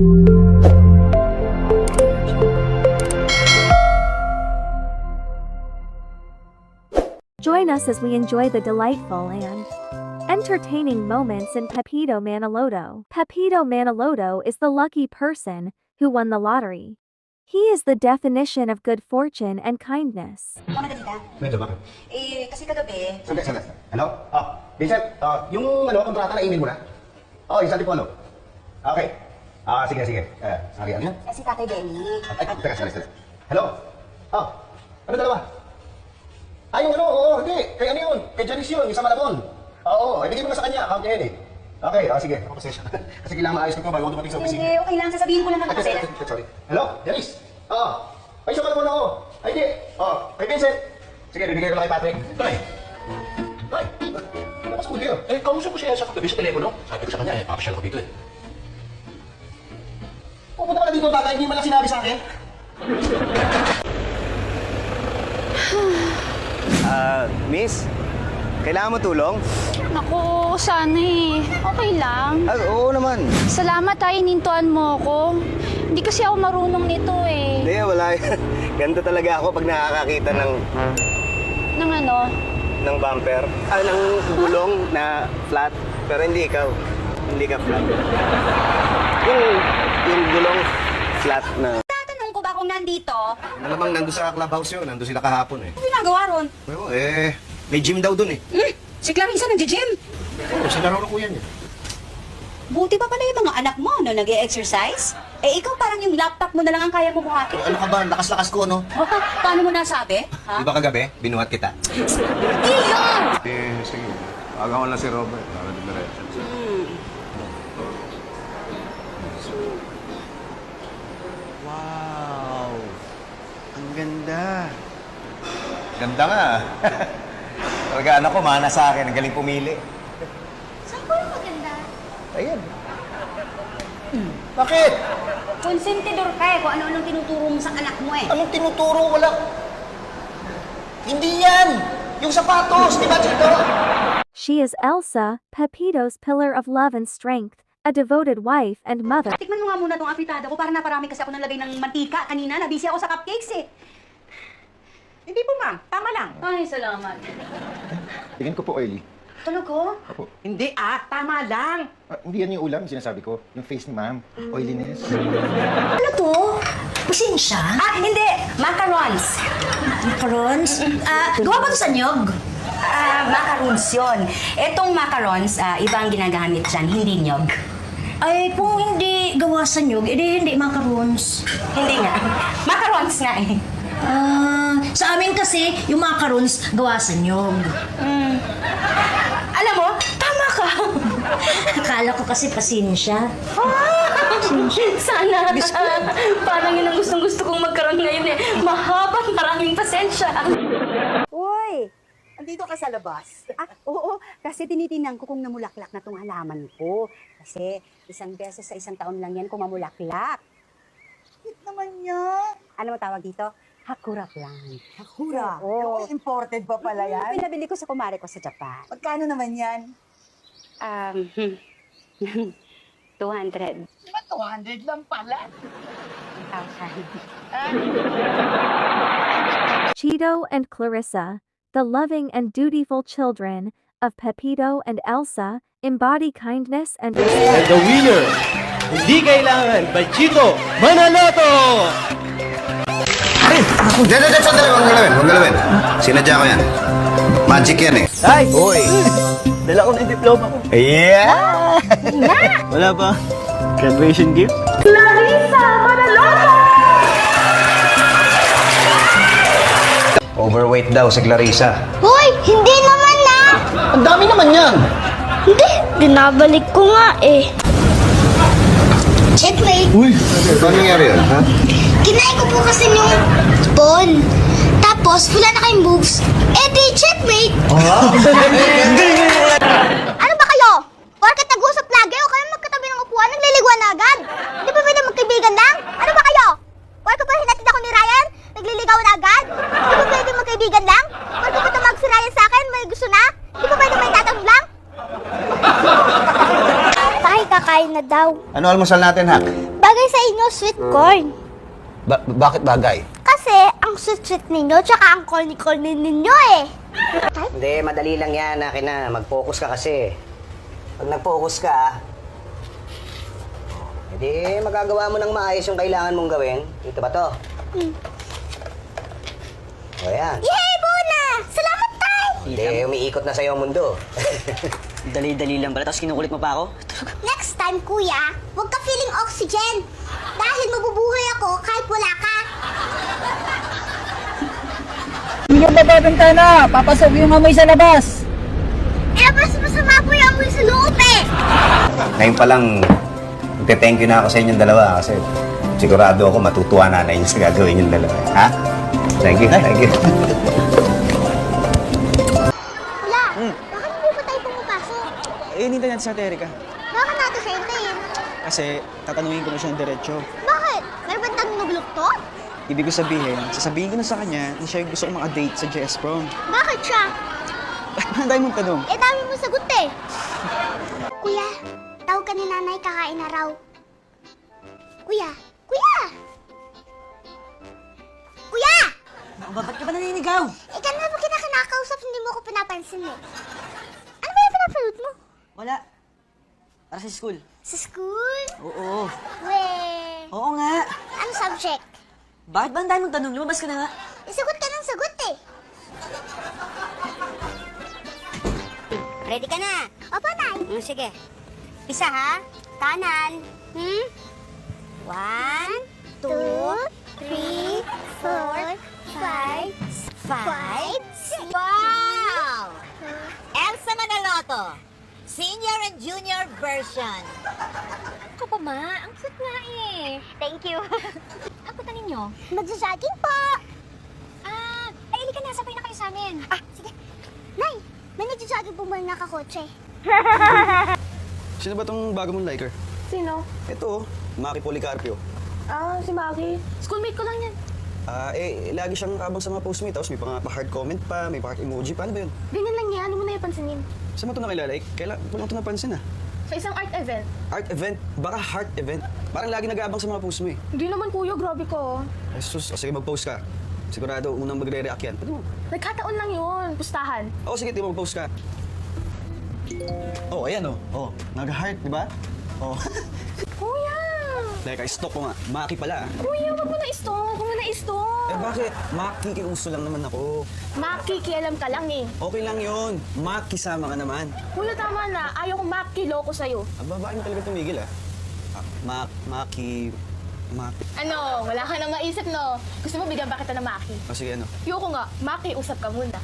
Join us as we enjoy the delightful and entertaining moments in Pepito Manaloto. Pepito Manaloto is the lucky person who won the lottery. He is the definition of good fortune and kindness. Medyo bakit? Kasi kagabi... Sandali. Hello? Vincent, yung kontrata na email mo na? Yung sa Antipolo. Okay. Sige. Sorry, ano yan? Si Tatay Benny. Teka, sandali. Hello? Ano dalawa? Yung hindi. Kay ano yun? Kay Janice yun, yung sa Malabon. Ibigay mo na sa kanya, account niya yun eh. Okay, sige. Pasensya. Kasi kailangan maayos ko bago dumating sa opisina. Hindi, okay lang. Sasabihin ko lang ng kasi. Sorry. Hello? Janice? Sa Malabon ako. Hindi. Kay Vincent. Sige, bibigay ko lang kay Patrick. Tay! Ano mo dito? Kausap ko siya sa kagabi sa telepono. Sabi ko sa kanya, papasyal ko dito eh. Pupunta ka na dito, tatay. Hindi mo lang sinabi sa akin. Miss? Kailangan mo tulong? Naku, sana eh. Okay lang. Oo naman. Salamat hinintuan mo ako. Hindi kasi ako marunong nito eh. Hindi, wala. Ganito talaga ako pag nakakakita ng ano? ng bumper. Ng gulong na flat. Pero hindi ikaw. Hindi ka flat. Yung gulong flat na... Tatanong ko ba kung nandito? Malamang nandun sa clubhouse yun. Nandun sila kahapon eh. Ano ginagawa ron? May gym daw dun eh. Si Clarissa nag-gym. Sa laro ko yan eh. Buti pa pala yung mga anak mo, no? Nag-e-exercise? Ikaw parang yung laptop mo na lang ang kaya mo buhatin. Ano ka ba? Lakas-lakas ko, no? Paano mo nasabi? Ha? Di ba kagabi? Binuhat kita. Hindi yun! Sige. Agawan lang si Robert. Para diretso. Wow! Ang ganda. Ganda nga. Talaga anak ko, mana sa akin. Ang galing pumili. Saan ko yung maganda? Ayan. Bakit? Konsentidor ka eh kung ano-anong tinuturo mo sa anak mo eh. Anong tinuturo? Wala. Hindi yan! Yung sapatos, di ba, Chito? She is Elsa, Pepito's pillar of love and strength, a devoted wife and mother. Tikman mo nga muna tong apritada ko para naparami kasi ako nalagay ng mantika kanina. Nabisi ako sa cupcakes eh. Hindi po ma'am, tama lang. Ay, salamat. Tingin ko po oily. Talaga? Hindi tama lang. Hindi yan yung ulam, sinasabi ko. Yung face ni ma'am, oiliness. Ano to? Pasensya? Hindi. Macarons. Macarons? Gawa ba to sa nyog? Macarons yun. Etong macarons, iba ang ginagamit dyan, hindi nyog. Ay, kung hindi gawa sa nyog, edi hindi macarons. Hindi nga. Macarons nga eh. Sa amin kasi, yung macarons gawa sa nyog. Alam mo, tama ka. Akala ko kasi pasensya. Sana. Parang yun ang gustong-gusto kong magkaroon ngayon eh. Mahabang maraming pasensya. Uy! Andito ka sa labas? Oo. Kasi tinitingnan ko kung namulaklak na tong halaman ko. Kasi isang beses sa isang taon lang yan kung mamulaklak. Cute naman yan. Ano mo tawag dito? Hakura plant. Hakura? Oo. Imported pa pala yan? Pinabili ko sa kumare ko sa Japan. Magkano naman yan? 200. 200 lang pala. 1,000. Cheeto and Clarissa, the loving and dutiful children of Pepito and Elsa, embody kindness and respect. And the winner, hindi kailangan, Bachito Manaloto! Sandali, huwag galawin. Sinadya ko yan. Magic yan eh. Ay! Uy! Dala ko na yung diploma ko. Yeah! Wala pa. Graduation gift? Overweight daw si Clarissa. Hoy! Hindi naman na! Ang dami naman yan! Hindi! Binabalik ko nga eh. Checkmate! Uy! Paano nangyari yun, ha? Kinain ko po kasi yung spoon. Tapos, wala na kayong moves. Eh di, checkmate! Ano ba kayo? Porket nag-usap lagi o kayo magkatabi ng upuan, nagliliguan na agad? Di ba pwede magkaibigan lang? Ano ba kayo? Porket pa hinatid ako ni Ryan, nagliligaw na agad? Di ba pwede magkaibigan lang? Porket pa tumag si Ryan sa akin, may gusto na? Di ba pwede may tatag lang? Tay, kakain na daw. Ano almusal natin, Hak? Bagay inyo sweet corn. Bakit bagay? Kasi ang sweet-sweet ninyo, tsaka ang corny-corny ninyo eh. Hindi, madali lang yan, akin na. Mag-focus ka kasi. Pag nag-focus ka, hindi magagawa mo ng maayos yung kailangan mong gawin. Dito ba to? O yan. Yay, Bona! Salamat, Tay! Hindi, umiikot na sa'yo ang mundo. Dali-dali lang pala, tapos kinukulit mo pa ako? Next time, kuya, huwag ka feeling oxygen. Dahil mabubuhay ako kahit wala ka. Hindi yung bababintana, papasok yung amoy sa labas. Eh, mas masama po yung amoy sa loob eh. Ngayon pa lang, magte-thank you na ako sa inyong dalawa kasi sigurado ako matutuwa na niyo sa gagawin yung dalawa. Ha? Thank you. Thank you. Kuya, bakit hindi pa tayo pumapasok? Eh, hinintay natin sa Erika. Bakit natin siya hintayin? Kasi tatanungin ko na siya ng diretso. Bakit? Meron bang tanong to? Ibig ko sasabihin ko na sa kanya na siya yung gusto kong maka-date sa JS Prom. Bakit siya? Ang dami mong tanong. Eh, dami mo sagot eh. Kuya, tawag ka ni nanay, kakain na raw. Kuya! Kuya! Kuya! Ba't ka ba naninigaw? Eh, kanina ba kinakausap, hindi mo ako pinapansin eh. Ano ba yung pinapanood mo? Wala. Para sa school. Sa school? Oo. Weh! Oo nga. Ano subject? Bakit ba ang dami mong tanong? Lumabas ka na nga. Isagot ka ng sagot eh. Ready ka na? Opo, Nay. Sige. Pisa ha? Kanan. 1, 2, 3, 4, 5, 5, 6. Wow! Elsa Manaloto. Senior and junior version. Ako pa, Ma. Ang cute nga eh. Thank you. Ang punta ninyo? Magsasagging po. Ay, ka na. Sabay na kayo sa amin. Sige. Nay, may nagsasagging po muna nakakotse. Sino ba tong bago mong liker? Sino? Ito, Maki Policarpio. Si Maki. Schoolmate ko lang yan. Lagi siyang abang sa mga post mo, tapos may pa-heart comment pa, may pa-heart emoji. Paano ba yun? Ganyan lang yan. Ano mo na yung pansinin? Saan mo ito nakilalike? Kailan ko lang ito napansin Sa isang art event. Art event? Baka heart event. Parang lagi nag-aabang sa mga post mo eh. Hindi naman kuya, grabe ko. Ay, sus, sige mag-post ka. Sigurado, unang magre-react yan. Pwede mo. Nagkataon lang yun. Pustahan. Sige, mag-post ka. Ayan nag-heart, di ba? Kuya! Teka, stop ko nga. Maki pala. Kuya, wag mo na i-stop. Huwag mo na i-stop. Bakit? Makikiuso lang naman ako. Makikialam ka lang eh. Okay lang yun. Makisama ka naman. Kuya, tama na. Ayaw kong makiloko sa'yo. Bakit mo talaga tumigil Maki... Ano? Wala ka nang maisip, no? Gusto mo bigyan ba kita ng Maki? Sige, ano? Yoko nga. Maki, usap ka muna.